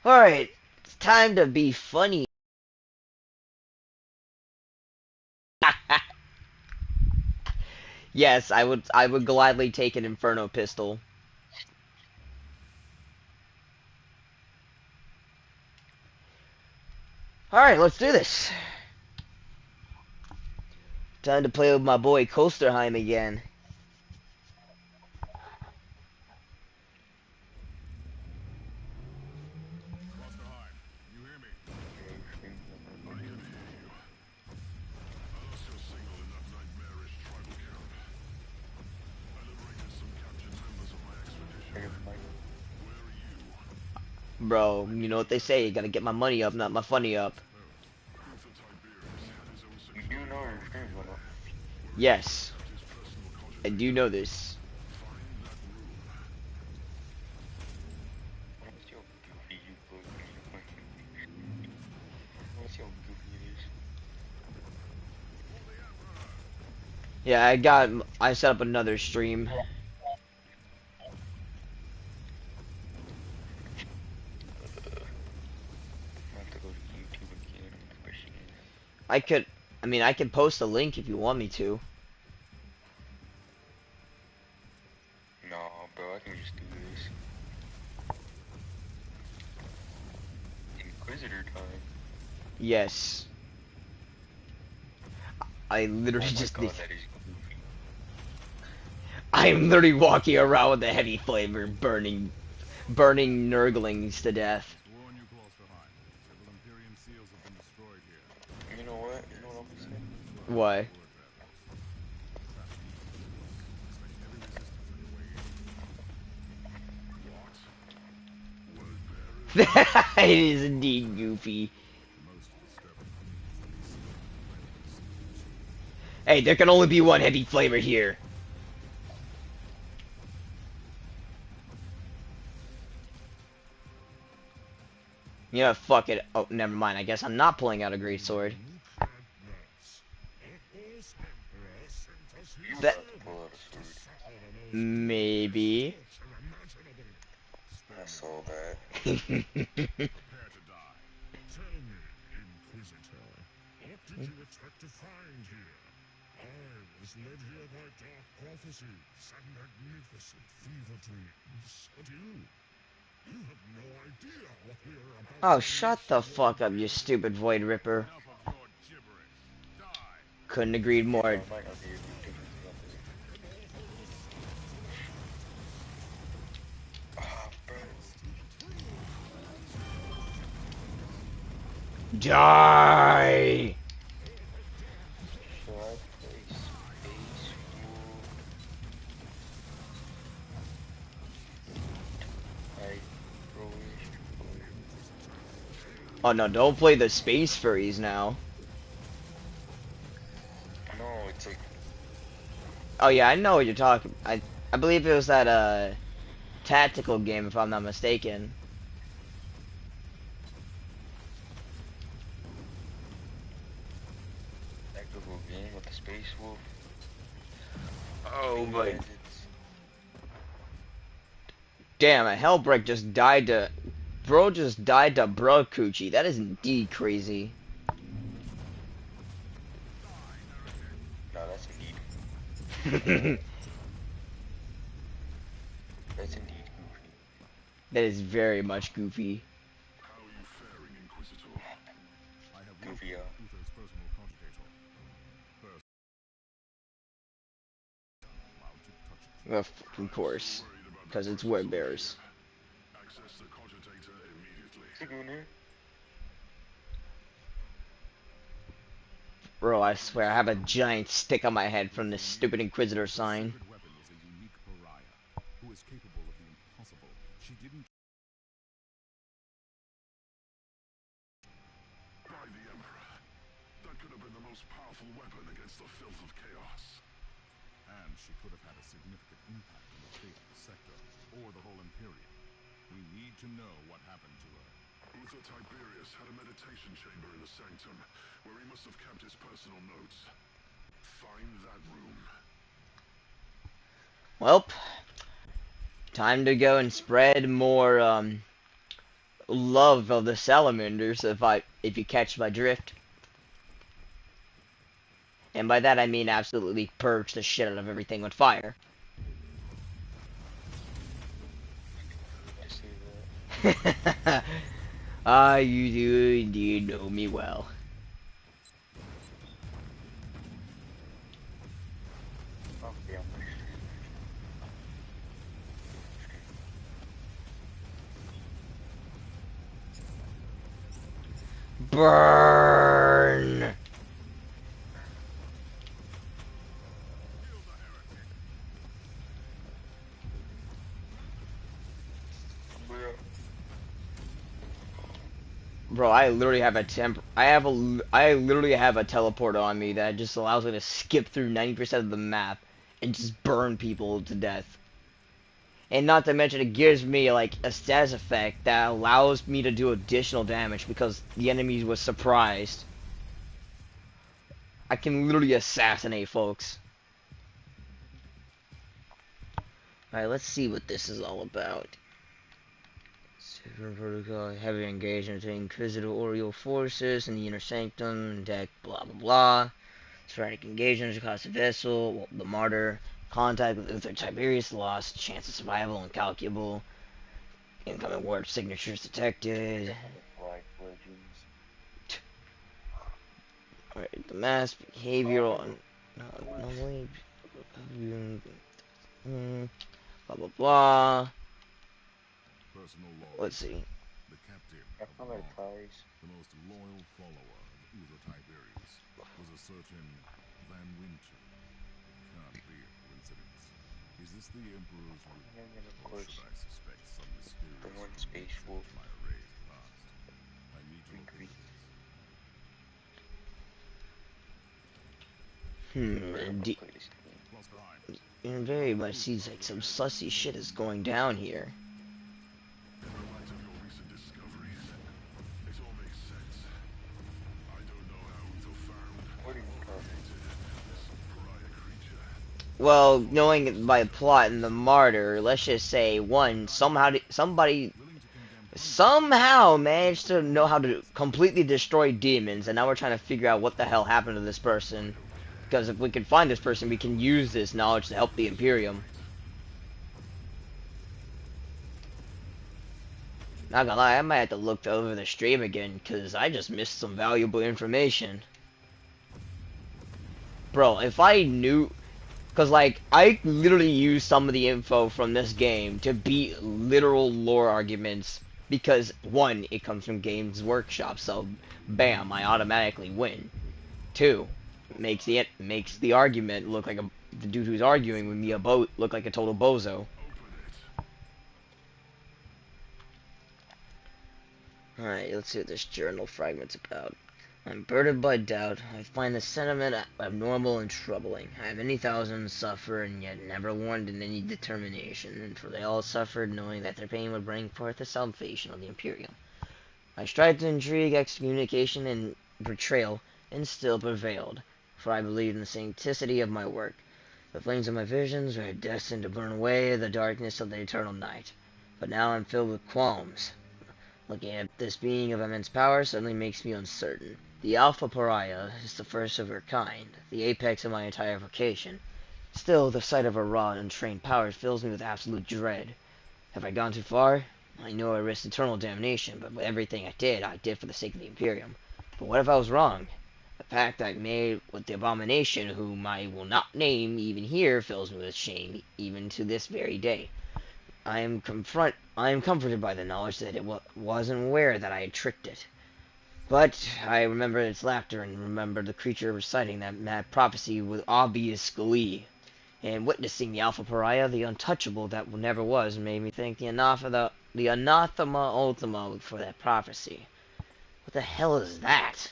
Alright, it's time to be funny. Yes, I would gladly take an Inferno pistol. Alright, let's do this. Time to play with my boy Coasterheim again. Bro, you know what they say, you gotta get my money up, not my funny up. You do know your streams, or not? Yes, I do know this. What's your goofy you look? What's your goofy it is? Yeah, I set up another stream. I have to go to YouTube again, especially. I could, I could post a link if you want me to. Nah, bro, I can just do this. Inquisitor time. Yes. I literally Oh my just did. god, that is goofy. I'm literally walking around with a heavy flavor, burning nurglings to death. You know what? You know what I'm gonna say? Why? It is indeed goofy. Hey, there can only be one heavy flavor here. You know, fuck it. Oh, never mind. I guess I'm not pulling out a great sword. You That about to pull out a sword. maybe. I saw that. Tell me, Inquisitor, what did you expect to find here? I was led here by dark prophecies and magnificent fever dreams. But you have no idea what we are about Oh, to shut witness the in your fuck up, you presence. stupid Void Ripper. Couldn't agree more. Bro, it might not be a big difference about this. Ah, bro. Die! Should I play Space Wolf? I Croatian. Oh no, don't play the space furries now. No, it's like Oh yeah, I know what you're talking. I believe it was that tactical game, if I'm not mistaken. tactical game with the Space Wolf. Oh Finger my. bandits. Damn, a Hellbreak just died to. Bro just died to Bro Coochie. That is indeed crazy. No, that's indeed. That That's indeed goofy. is very much goofy. Goofy, Of course. Because it's Web Bears. Siguna. Bro, I swear, I have a giant stick on my head from this stupid Inquisitor sign. By the Emperor, that could have been the most powerful weapon against the filth of chaos. And she could have had a significant impact on the fate of the sector, or the whole Imperium. We need to know what happened to her. Luther Tiberius had a meditation chamber in the sanctum, where he must have kept his personal notes. Find that room. Welp, time to go and spread more, love of the salamanders, if you catch my drift. And by that I mean absolutely purge the shit out of everything with fire. To see that. Ah, you do indeed know me well. Okay, I'm gonna Burn! bro. Bro, I literally have a I literally have a teleporter on me that just allows me to skip through 90% of the map and just burn people to death. And not to mention, it gives me like a status effect that allows me to do additional damage because the enemy was surprised. I can literally assassinate folks. Alright, let's see what this is all about. Super protocol, heavy engagement between Inquisitorial forces and the inner sanctum, deck, blah blah blah. Sporadic engagements across the vessel, well, the martyr, contact with Uther Tiberius lost, chance of survival incalculable, incoming word signatures detected. Like legends. Alright, the mass behavioral normally blah blah blah. Personal Let's log. see. The captain I of the found like guard, ties. the most loyal follower of Uther Tiberius, was a certain Van Winter. It can't be a coincidence. Is this the Emperor's will, And then of or should course I suspect some the mysterious one space connection wolf. to my erased past? I need to look into Increase. this. Bro, I'm gonna D play this game. Plus time. it Would you very like much proof seems of like your some sussy ancestors' shit is origin? going down here. In the light of your recent discoveries, it all makes sense. I don't know how Uther found What are you or talking created this pariah creature. Well, But knowing by something plot tells and the me martyr, let's just that say Uther one somehow Tiberius, somebody willing to condemn hundreds of somehow innocent managed souls to to know how eternal to completely destruction, destroy demons, and now we're trying to figure out what the hell happened to this I person. don't Because care. if we can find this person, we Now can the use this Emperor's knowledge to help the orders Imperium. await. Not gonna lie, I might have to look over the stream again, because I just missed some valuable information. Bro, if I knew... Because, like, I literally used some of the info from this game to beat literal lore arguments. Because, one, it comes from Games Workshop, so bam, I automatically win. Two, makes the argument look like the dude who's arguing with me look like a total bozo. Open it. Alright, let's see what this journal fragment's about. I'm burdened by doubt. I find the sentiment abnormal and troubling. I have many thousands suffer and yet never warned in any determination, and for they all suffered knowing that their pain would bring forth the salvation of the Imperium. I strive to intrigue, excommunication, and betrayal, and still prevailed, for I believed in the sanctity of my work. The flames of my visions were destined to burn away the darkness of the eternal night. But now I'm filled with qualms. Looking at this being of immense power suddenly makes me uncertain. The Alpha Pariah is the first of her kind, the apex of my entire vocation. Still, the sight of her raw and untrained power fills me with absolute dread. Have I gone too far? I know I risked eternal damnation, but everything I did for the sake of the Imperium. But what if I was wrong? The pact I made with the abomination, whom I will not name even here, fills me with shame, even to this very day. I am comforted by the knowledge that it wasn't aware that I had tricked it. But I remembered its laughter and remembered the creature reciting that mad prophecy with obvious glee. And witnessing the Alpha Pariah, the untouchable that never was, made me think the anathema ultima for that prophecy. What the hell is that?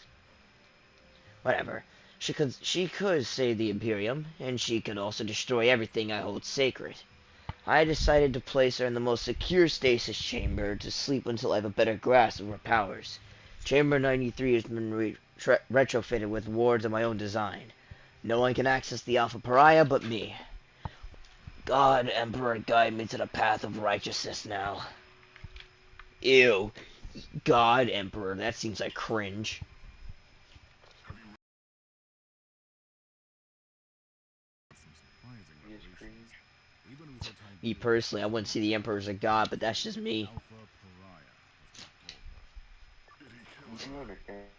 Whatever. She could save the Imperium, and she could also destroy everything I hold sacred. I decided to place her in the most secure stasis chamber to sleep until I have a better grasp of her powers. Chamber 93 has been retrofitted with wards of my own design. No one can access the Alpha Pariah but me. God, Emperor, guide me to the path of righteousness now. Ew. God Emperor, that seems like cringe. Have you read some surprising He is revelations? cringe. Even Uzo Me Tybura personally, I wouldn't herself see the Emperor as a god, but that's just me. Alpha Pariah was what called her. Did he kill You do her? understand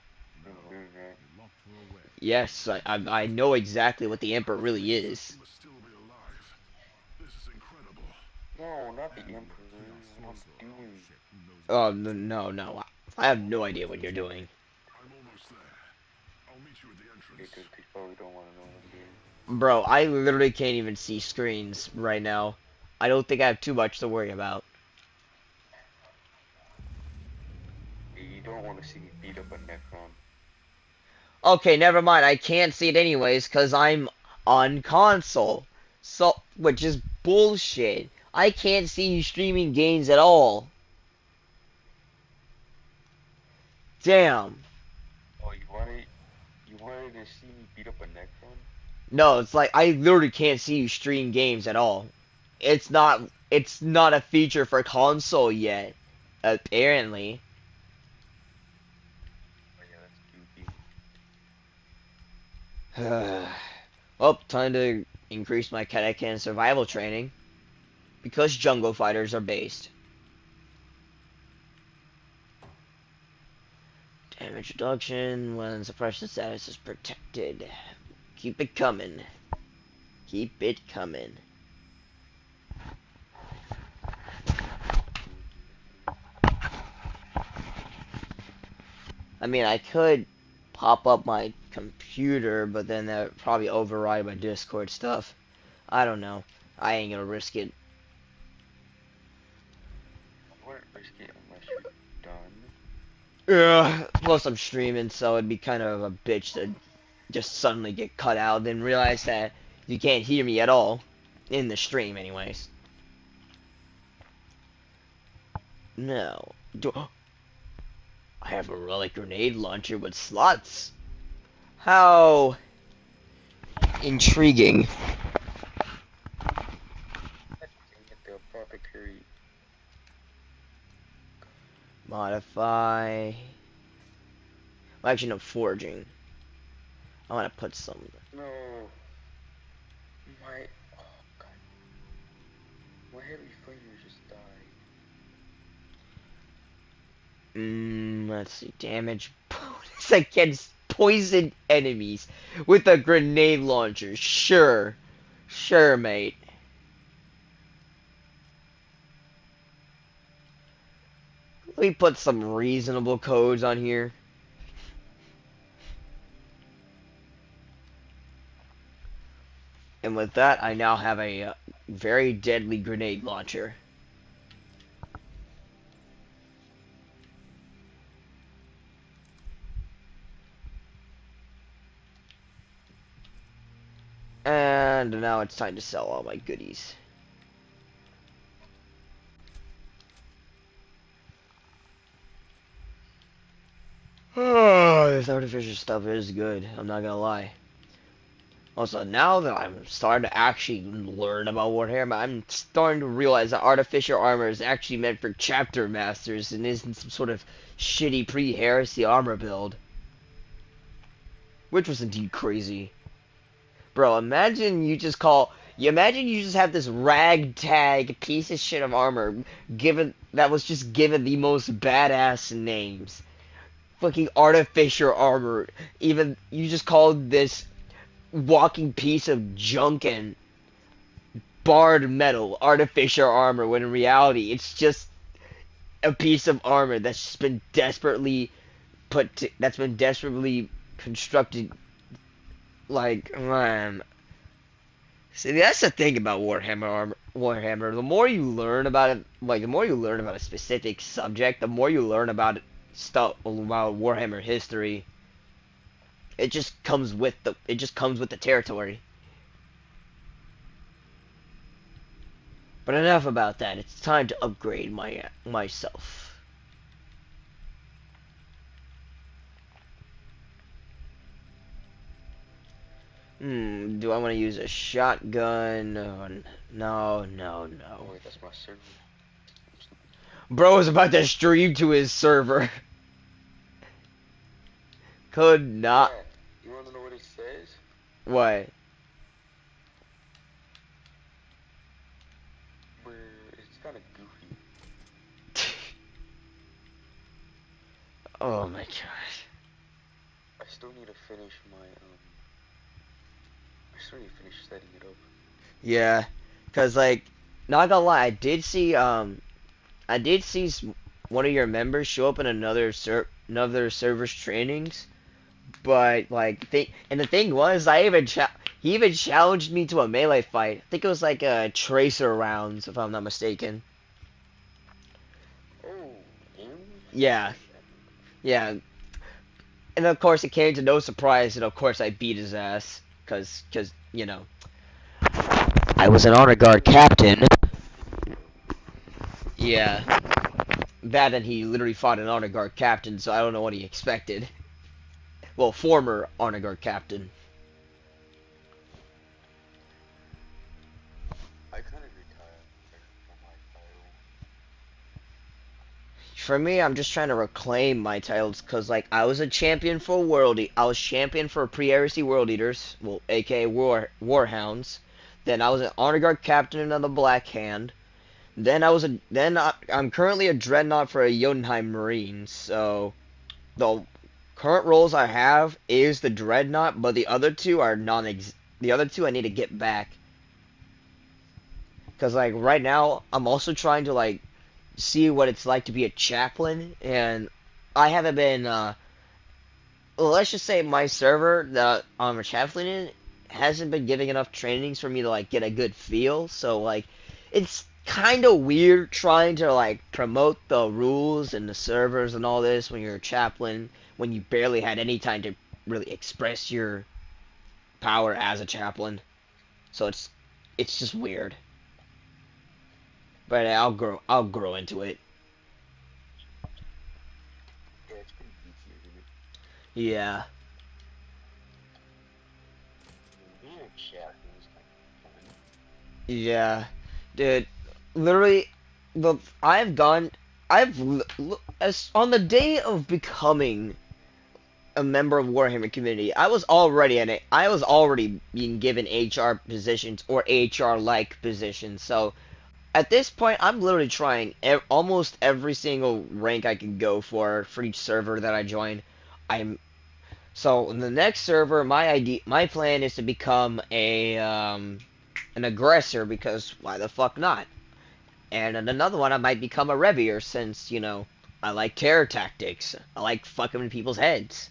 No, what I'm doing, right? he locked her away. Yes, He still I has know her. exactly what the Emperor Which really means that she is. must still be alive. This is incredible. No, not the And we have a Emperor. Chaos What I'm Sorcerer on the doing. ship who knows a Oh, thing or two. no. I have no Alright, idea what you're then. doing. I'm almost there. I'll meet you at the entrance. Because they probably don't want to know what I'm doing. Bro, I literally can't even see screens right now. I don't think I have too much to worry about. You don't want to see me beat up a Necron. Okay, never mind. I can't see it anyways because I'm on console. So, which is bullshit. I can't see you streaming games at all. Damn. Oh, you wanted to see me beat up a Necron? No, it's like I literally can't see you stream games at all. It's not a feature for console yet. Apparently. Oh yeah, that's goofy. Well, time to increase my kinetic and survival training. Because jungle fighters are based. Damage reduction when suppression status is protected. Keep it coming. Keep it coming. I mean, I could pop up my computer, but then that would probably override my Discord stuff. I don't know. I ain't gonna risk it. You wouldn't risk it unless you're done. Yeah, plus I'm streaming, so it'd be kind of a bitch to just suddenly get cut out, then realize that you can't hear me at all. In the stream, anyways. No. I have a relic grenade launcher with slots. How intriguing. God dang it, the apothecary. Modify. Well, actually, no, forging. I want to put some. No. My. Oh, God. My heavy flamer just died. Let's see. Damage bonus against poisoned enemies with a grenade launcher. Sure. Sure, mate. Let me put some reasonable codes on here. And with that, I now have a very deadly grenade launcher. And now it's time to sell all my goodies. Oh, this artificial stuff is good. I'm not gonna lie. Also, now that I'm starting to actually learn about Warhammer, I'm starting to realize that artificial armor is actually meant for chapter masters and isn't some sort of shitty pre-heresy armor build. Which was indeed crazy. Bro, imagine you just have this ragtag piece of shit of armor that was just given the most badass names. Fucking artificial armor. Even you just called this walking piece of junk and barred metal artificial armor when in reality it's just a piece of armor that's just been desperately that's been desperately constructed like man. See, that's the thing about Warhammer. The more you learn about it, like the more you learn about a specific subject, the more you learn about stuff about Warhammer history. It just comes with the territory. But enough about that. It's time to upgrade myself. Do I want to use a shotgun? No, no, no, no. Oh wait, that's my server. Bro is about to stream to his server. Could not. Yeah. You wanna know what it says? What? Where it's kind of goofy. Oh my gosh. I still need to finish my I still need to finish setting it up. Yeah, cause like, not gonna lie, I did see one of your members show up in another server's trainings, but like, and the thing was, he even challenged me to a melee fight. I think it was like a tracer rounds, if I'm not mistaken. Oh, him? Yeah, yeah, and of course it came to no surprise, and of course I beat his ass, cause you know, I was an honor guard captain. Yeah, that and he literally fought an honor guard captain, so I don't know what he expected. Well, former honor guard captain. I kind of retired from my title. For me, I'm just trying to reclaim my titles because, like, I was a champion for I was champion for pre-heresy world eaters, well, aka warhounds. Then I was an honor guard captain of the Black Hand. I'm currently a dreadnought for a Jotunheim Marines. So the current roles I have is the dreadnought, but the other two are non. The other two I need to get back because, like, right now I'm also trying to like see what it's like to be a chaplain, and I haven't been. Well, let's just say my server that I'm a chaplain in hasn't been giving enough trainings for me to like get a good feel. So like, it's kind of weird trying to like promote the rules and the servers and all this when you're a chaplain when you barely had any time to really express your power as a chaplain. So it's just weird. But I'll grow into it. Yeah, it's pretty goofy, isn't it? Yeah. Being a chaplain is kind of fun. Yeah, dude. Literally, the I've gone. As on the day of becoming a member of Warhammer community, I was already being given HR positions or HR like positions. So at this point, I'm literally trying almost every single rank I can go for each server that I join. I'm so in the next server, my plan is to become a an aggressor because why the fuck not? And in another one, I might become a revier since I like terror tactics. I like fucking with people's heads.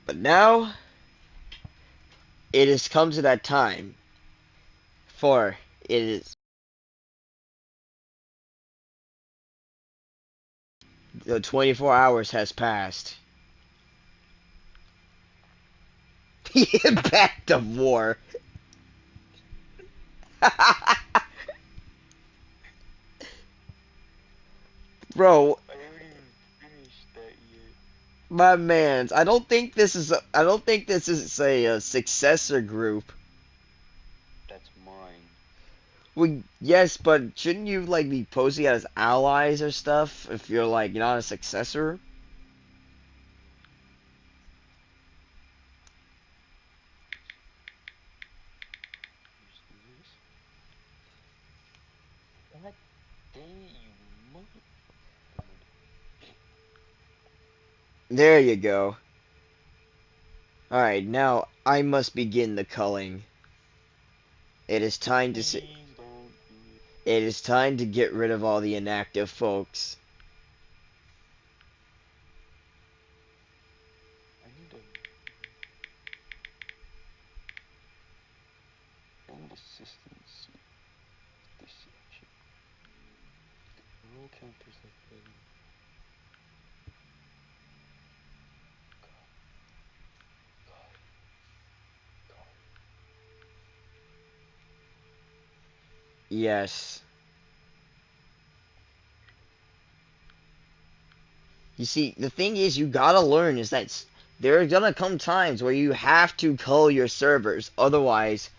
But now it has come to that time, for it is the 24 hours has passed. The impact of war. Bro, I haven't even finished that yet. my mans, I don't think this is a successor group. That's mine. Well, yes, but shouldn't you like be posing as allies or stuff if you're like not a successor? Here's this. God dang it, you mother. Never mind. There you go. Alright, now I must begin the culling. It is time to Please don't do it. it is time to get rid of all the inactive folks. I need a end assistance. Deception. Roll counters like heavy. God, God, God. Yes. You see, the thing is you gotta learn is that there are gonna come times where you have to cull your servers. Otherwise,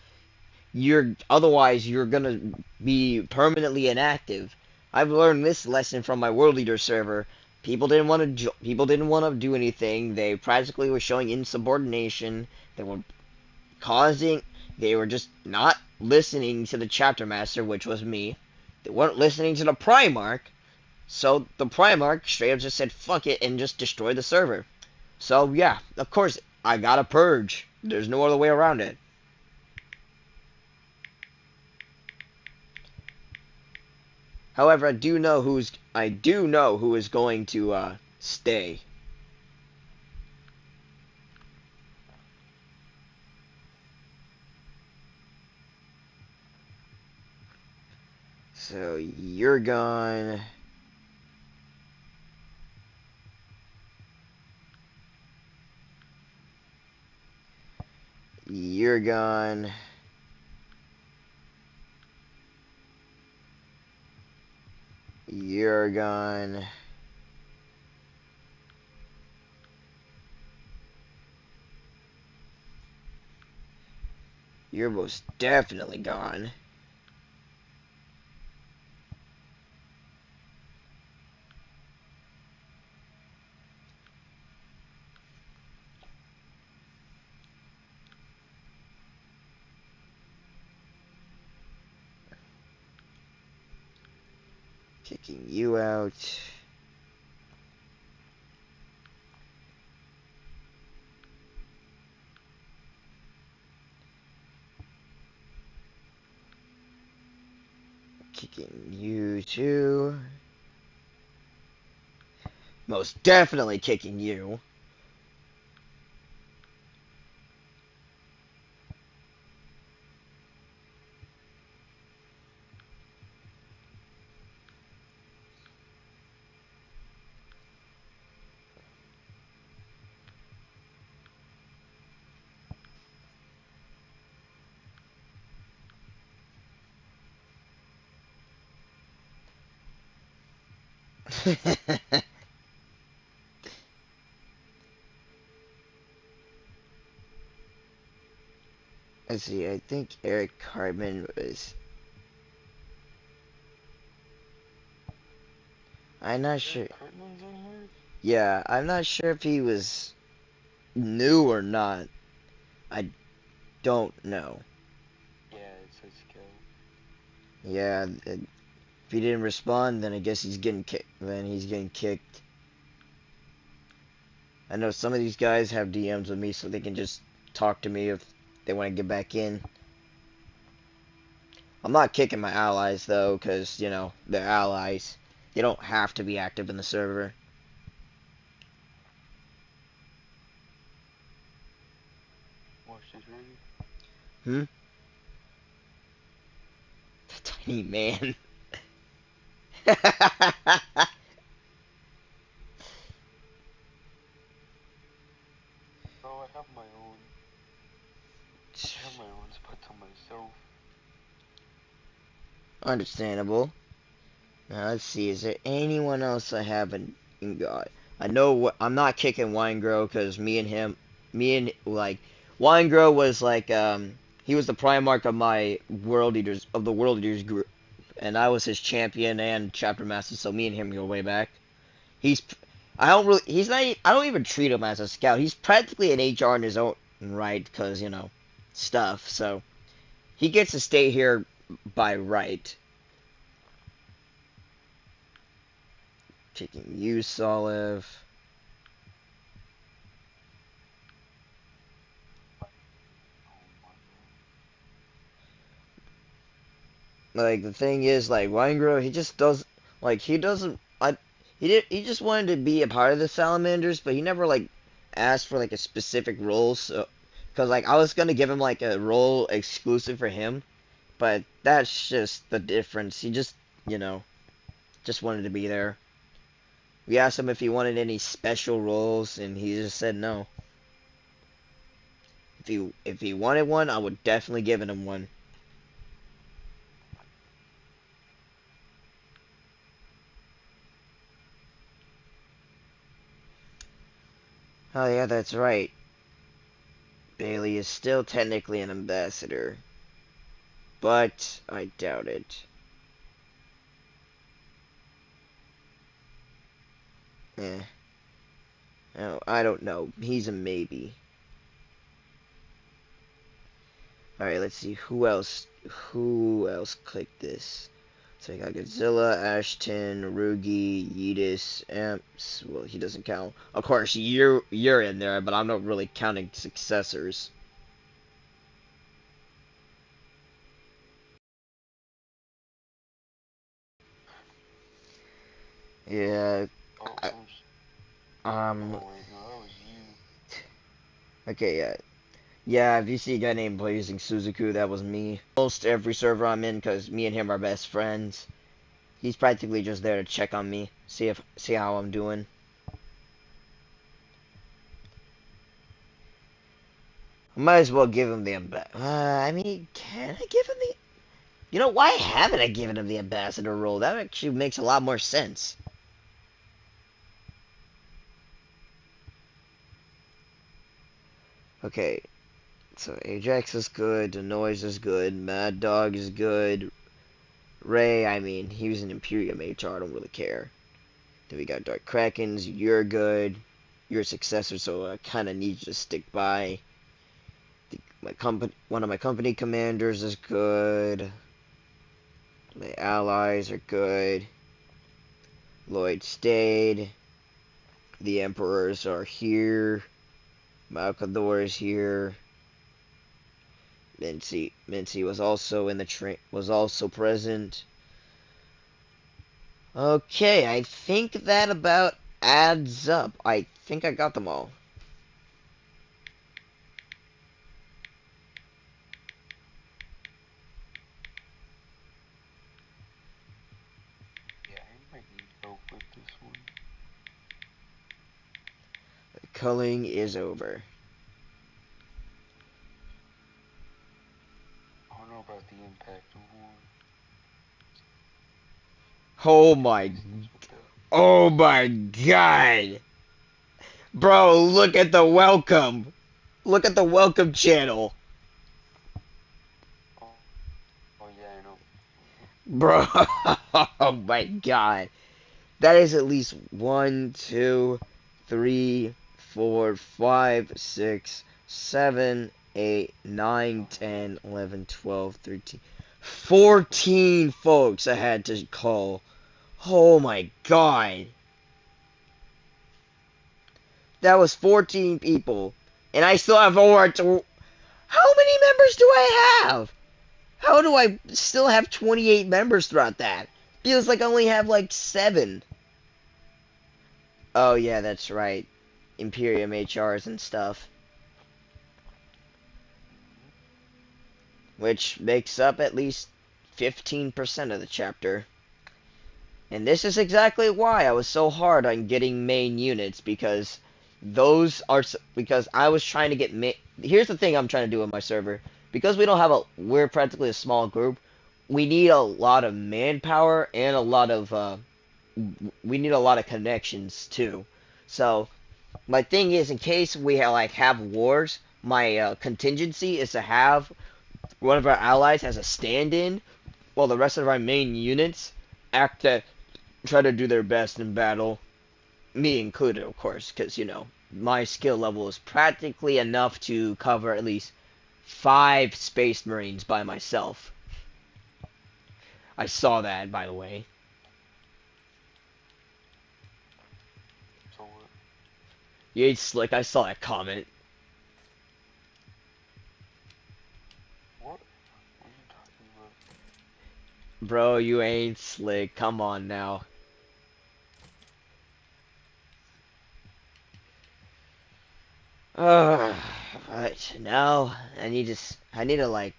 otherwise you're gonna be permanently inactive. I've learned this lesson from my world leader server. People didn't want to do anything. They practically were showing insubordination. They were causing they were just not listening to the chapter master, which was me. They weren't listening to the Primarch, so the Primarch straight up just said fuck it and just destroyed the server. So yeah, of course I gotta purge. There's no other way around it. However, I do know who is going to stay. So you're gone. You're gone. You're gone. You're most definitely gone. Kicking you out. Kicking you too. Most definitely kicking you. Let's see, I think Eric Cartman was. I'm not sure. Cartman's in here? Yeah, I'm not sure if he was new or not. I don't know. Yeah, it says kill. Yeah, if he didn't respond, then I guess he's getting kicked. Then he's getting kicked. I know some of these guys have DMs with me, so they can just talk to me if they want to get back in. I'm not kicking my allies though, because you know they're allies. They don't have to be active in the server. Watch this, ready? Hmm. The tiny man. Bro, I have my own. I have my own spot to myself. Understandable. Now let's see. Is there anyone else I haven't got? I know I'm not kicking Winegrow because me and like Winegrow was like he was the Primarch of my World Eaters group, and I was his champion and chapter master. So me and him go way back. He's I don't really he's not I don't even treat him as a scout. He's practically an HR in his own right because you know stuff. So he gets to stay here by right. Taking you, Solive. Like the thing is, like Weingrow, he just does like he doesn't. He just wanted to be a part of the Salamanders, but he never like asked for like a specific role. So, because like I was gonna give him like a role exclusive for him, but that's just the difference. He just you know just wanted to be there. We asked him if he wanted any special roles, and he just said no. If he wanted one, I would definitely give him one. Oh yeah, that's right. Bailey is still technically an ambassador. but I doubt it. Eh. Oh, I don't know. He's a maybe. Alright, let's see. Who else? Who else clicked this? So I got Godzilla, Ashton, Rugi, Yeetus, Amps. Well, he doesn't count. Of course, you're in there, but I'm not really counting successors. Yeah. Oh, I, oh um. wait, no, that was you. Okay. Yeah. Yeah. If you see a guy named Blazing Suzuku, that was me. Most every server I'm in, because me and him are best friends. He's practically just there to check on me, see how I'm doing. Might as well give him the I mean, can I give him the? You know, why haven't I given him the ambassador role? That actually makes a lot more sense. Okay, so Ajax is good, Denoise is good, Mad Dog is good, Ray, I mean, he was an Imperium HR, I don't really care. Then we got Dark Krakens, you're good, you're a successor, so I kind of need you to stick by. One of my company commanders is good. My allies are good. Lloyd stayed. The emperors are here. Malcador is here. Mincy was also in the was also present. Okay, I think that about adds up. I think I got them all. Yeah, I might need help with this one. The culling is over. I don't know about the impact war. Oh Too my, business with that. oh my god. Bro, look at the welcome. Look at the welcome channel. Oh, oh yeah, I know. Bro, oh my god. That is at least 1, 2, 3, 4, 5, 6, 7, 8, 9, Oh, I know. 10, 11, 12, 13, 14 folks I had to call. Oh my god. That was 14 people. And I still have over to. How many members do I have? How do I still have 28 members throughout that? Feels like I only have like 7. Oh yeah, that's right. Imperium HRs and stuff. Which makes up at least 15% of the chapter. And this is exactly why I was so hard on getting main units, because because I was trying to get here's the thing I'm trying to do with my server. Because we're practically a small group, we need a lot of manpower and we need a lot of connections too. So my thing is, in case we have wars, my contingency is to have one of our allies as a stand-in, while the rest of our main units act to try to do their best in battle. Me included, of course, because, my skill level is practically enough to cover at least 5 Space Marines by myself. I saw that, by the way. So what? You ain't slick, I saw that comment. What? What are you talking about? Bro, you ain't slick. Come on now. Right, now I need to I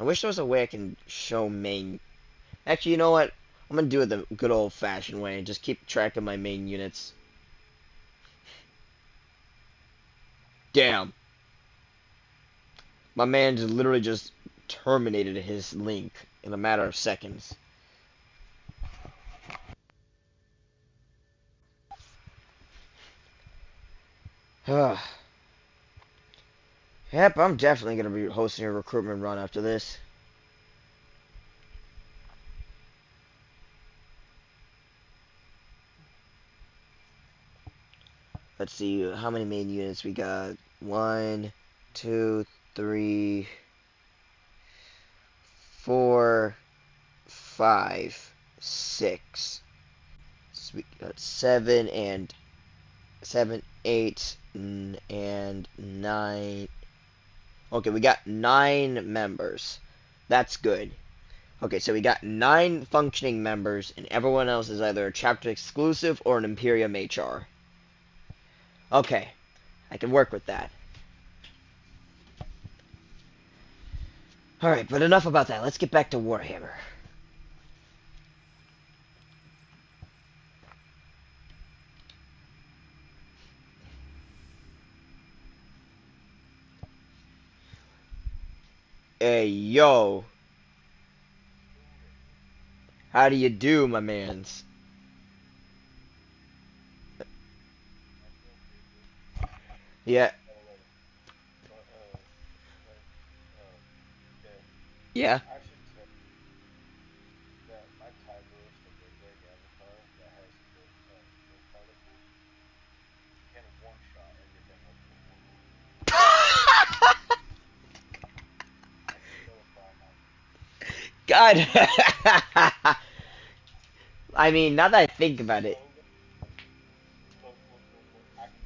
wish there was a way I can show main. Actually, you know what? I'm gonna do it the good old fashioned way and just keep track of my main units. Damn. My man just literally just terminated his link in a matter of seconds. Yep, I'm definitely gonna be hosting a recruitment run after this. let's see how many main units we got. One, two, three, four, five, six. So we got seven, eight, and nine. Okay, we got 9 members. That's good. Okay, so we got 9 functioning members, and everyone else is either a chapter exclusive or an Imperium HR. Okay, I can work with that. Alright, but enough about that. Let's get back to Warhammer. Hey, yo. How do you do, my mans? I'm doing pretty good. Yeah, Oh wait, but wait, Dev. yeah. I should tell that my Tigerist, the Great Egg Avatar that has the smoke particles, can one shot everything up to 4 feet. That's a killer Primarch. God. I mean, now that I think about it, Solo. Look. I can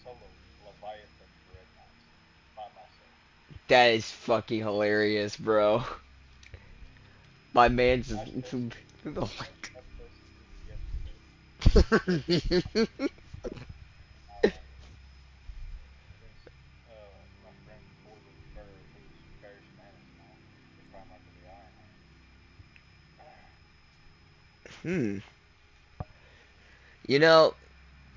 solo Leviathan dreadnoughts by myself. that is fucking hilarious, bro. My man's just. I tested it. Oh I tested it yesterday. my Uh, against my friend Corbin, or who's Bearish Manus now, the Primarch of the Iron Hand. Hmm. You know,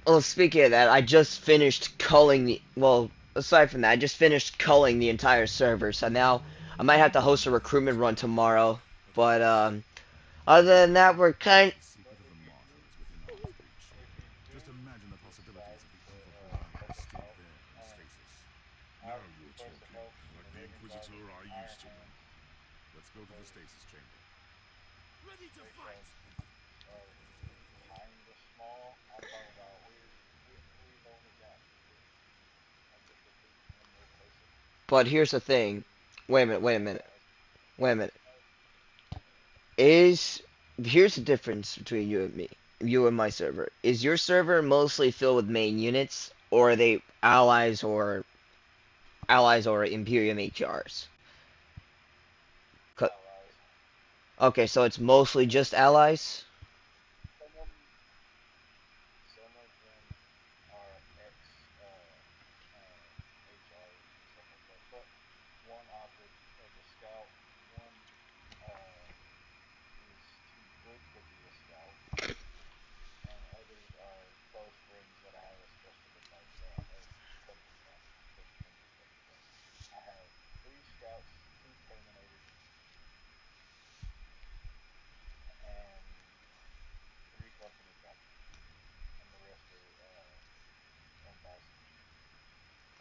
well, speaking of that, I just finished culling the. Well, aside from that, I just finished culling the entire server, so now I might have to host a recruitment run tomorrow. At But, last, other than that, we're kind. the secret But of if the you martyr is within arm's reach. if you do Just imagine the decide possibilities of the to Alpha Pariah take a still help there in and stasis. out Now you're press the talking, help in like the the Ravens Army Inquisitor I Iron used to run. Hands, Let's go to the because stasis chamber. Ready to they fight! are kind of small. I'm talking about we've only got a duplicate and replace it. But here's the So thing. Wait a minute, wait a so minute, as wait a minute. as Is. Here's the difference between you and me. You and my server. Is your server mostly filled with main units, or are they allies or Imperium HRs? allies, Okay, so it's mostly just allies? some of them are ex HRs and stuff like that. But one opted as a scout. One uh, is too good to be a scout, and others are close friends that I have a special company company for. I have 3 scouts, 2 terminators, and 3 company captains, and the rest are ambassadors.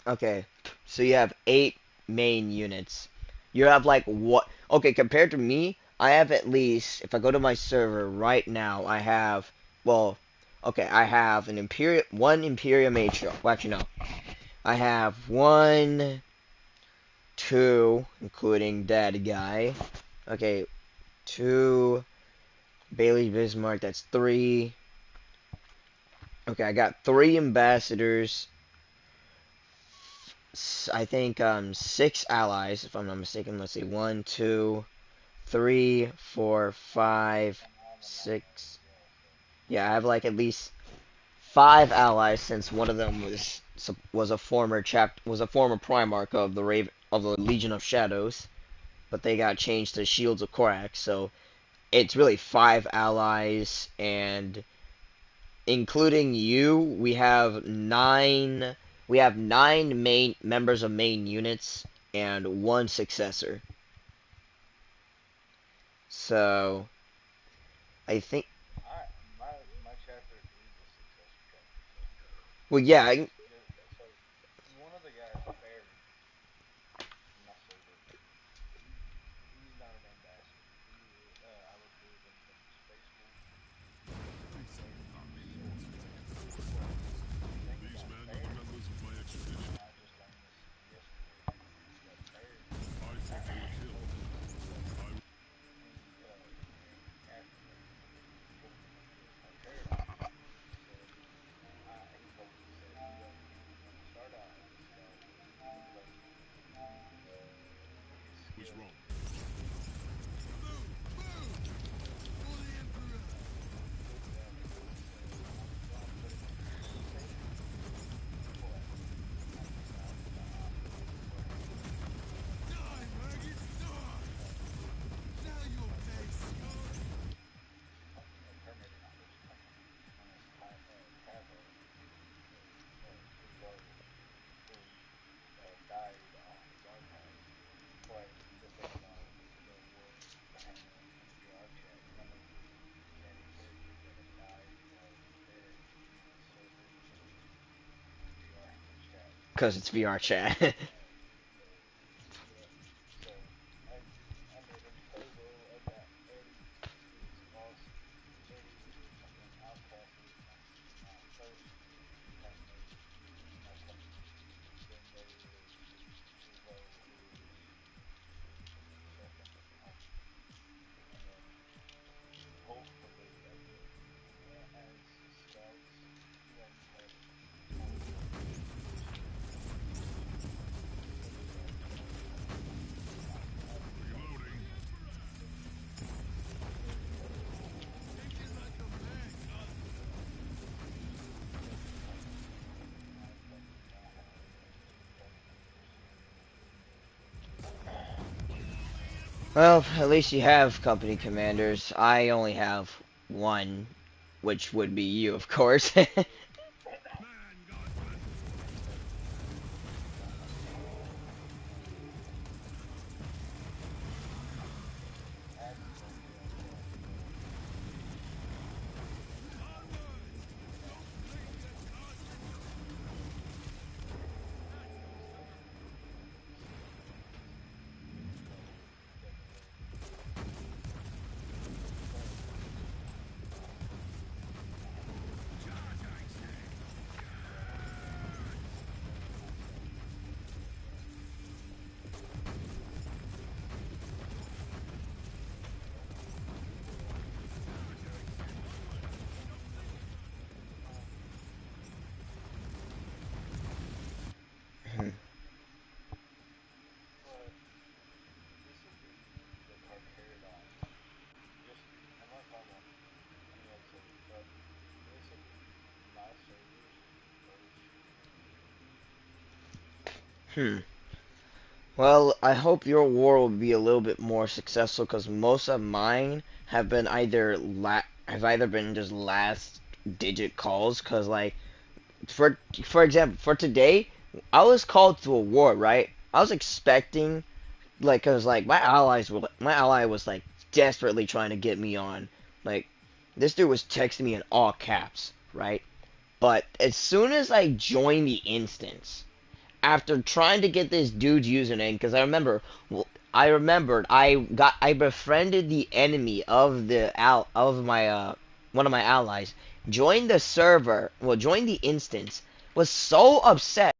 Okay, so you have 8 main units. You have like what? Okay, compared to me, I have at least. If I go to my server right now, I have. Well, okay, I have one Imperium HR. Well, actually no, I have one, two, including that guy. Okay, two Bailey Bismarck. That's 3. Okay, I got 3 ambassadors. I think 6 allies, if I'm not mistaken. Let's see, one, two, three, four, five, And I'm an ally as six. well, so Yeah, I have like at least 5 allies since one of them was a former Primarch of the Legion of Shadows, but they got changed to Shields of Korak. So it's really 5 allies, and including you, we have 9. We have 9 main members of main units and 1 successor. So I think. I my chapter is a successor chapter. So Well, yeah. so one of the guys, Barry, in my server, he he's not an ambassador. I recruited him from Space Wolf, My son and found he's reinforcements against the Warlords. always really wrong. with them. So I'm gonna put them in safe play. I'm not gonna operate beforehand. Die, maggot, die! So Now you'll my pay, first scum! Terminator first company known as Cavo is Uzo, who died on his own head. But the thing about the war panel in VR chat, none of the canon characters that have died are there in the server VR chat. Because it's VR chat. So yeah, so I I made him Kobo. I got Eddie. He's awesome. Eddie is someone outcasted first, terminated in my company. Then there is Uzo, who is second in my company, and then hopefully I get as scouts when you have more resources. But scouts are not as Reloading. very powerful. Take it like a man, cousin. But my company now has terminators. Well, at least you have company commanders. I only have one, which would be you, of course. Man, guardsman! So now my company asses on VR chat, but Onward! Don't blink, most you of them cocksucker! most of them civilians that were friends of Charge, I say! that were friends of myself that don't want to see the war. Charge, I say! Onward! Don't blink! Um, but this will be the Carcharodon. Just unless I want any other server, but this will be my server's first war. Hmm. Well, I hope your war will be a little bit more successful because most of mine have been either been just last digit calls. Cause like for example, for today, I was called to a war, right? I was expecting like, cause like my ally was like desperately trying to get me on. Like this dude was texting me in all caps, right? But as soon as I joined the instance, after trying to get this dude's username, because I remembered I befriended the enemy of my one of my allies, joined the server, well, joined the instance, was so upset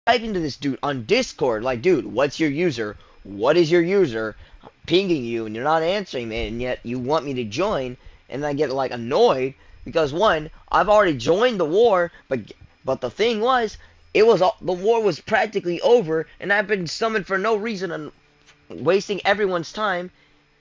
typing to this dude on Discord, like, dude, what's your user? What is your user? I'm pinging you and you're not answering me, and yet you want me to join, and I get like annoyed because one, I've already joined the war, but the thing was, the war was practically over, and I've been summoned for no reason and wasting everyone's time.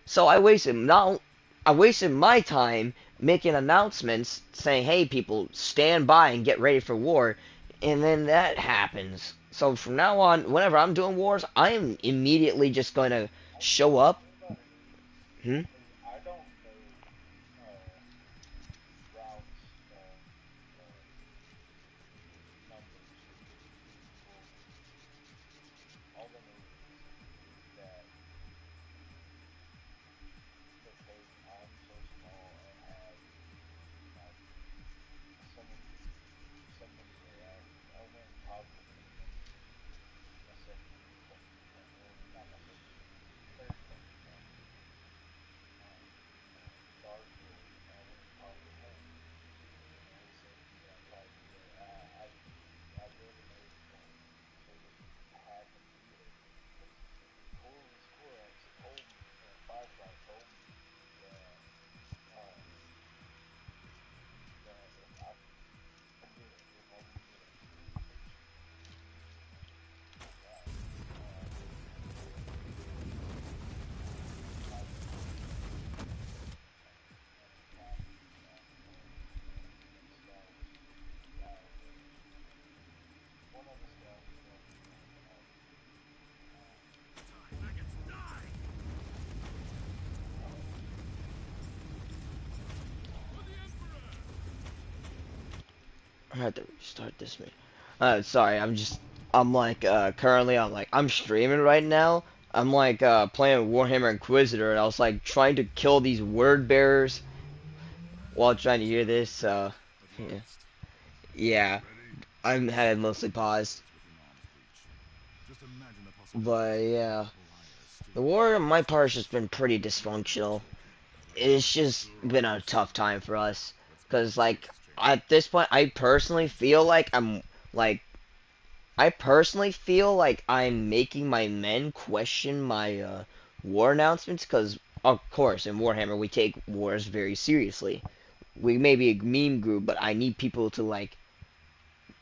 So I wasted my time making announcements saying, "Hey, people, stand by and get ready for war," and then that happens. So from now on, whenever I'm doing wars, I am immediately just going to show up. Anybody, Hmm? because I don't know uh, routes and uh, numbers of people. All I know is that because I'm so small and have like so many so many AIs, I went and talked to my second company, not my second, third company commander, I have to restart this me. Sorry, I'm like, currently, I'm streaming right now. I'm like, playing Warhammer Inquisitor, and I was like trying to kill these word bearers while trying to hear this. At Yeah, last. yeah, Ready? I'm had it mostly paused, It's within arm's reach. Just imagine the but possibilities of an yeah, entire the stream of war on my part's just monsters. been pretty You're in dysfunctional. charge. It's just Sure been are, a boss. tough time for us, Let's get to cause the like stasis chamber. at this point, like I personally feel like I'm making my men question my war announcements because, of course, in Warhammer we take wars very seriously. We may be a meme group, but I need people to like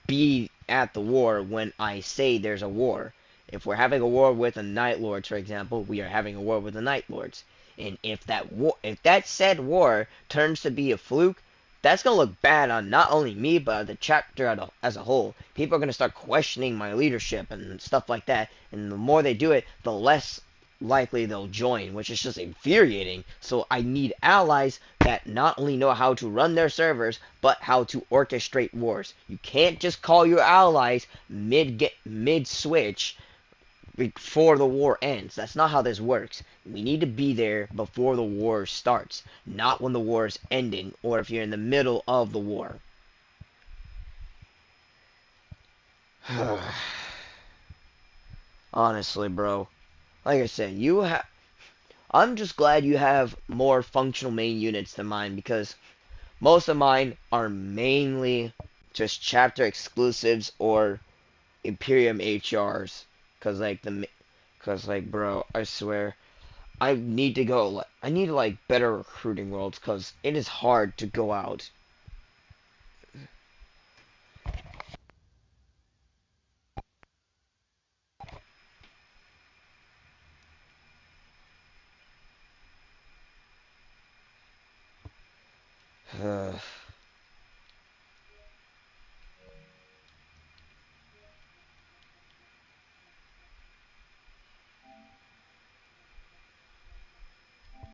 be at the war when I say there's a war. If we're having a war with the Night Lords, for example, we are having a war with the Night Lords. And if that said war turns to be a fluke, that's gonna look bad on not only me but the chapter as a whole. People are gonna start questioning my leadership and stuff like that. And the more they do it, the less likely they'll join, which is just infuriating. So I need allies that not only know how to run their servers, but how to orchestrate wars. You can't just call your allies mid switch before the war ends. That's not how this works. We need to be there before the war starts, not when the war is ending or if you're in the middle of the war. Honestly, bro. Like I said, I'm just glad you have more functional main units than mine because most of mine are mainly just chapter exclusives or Imperium HRs. Cause like, bro, I swear, I need to go. I need like better recruiting worlds, cause it is hard to go out.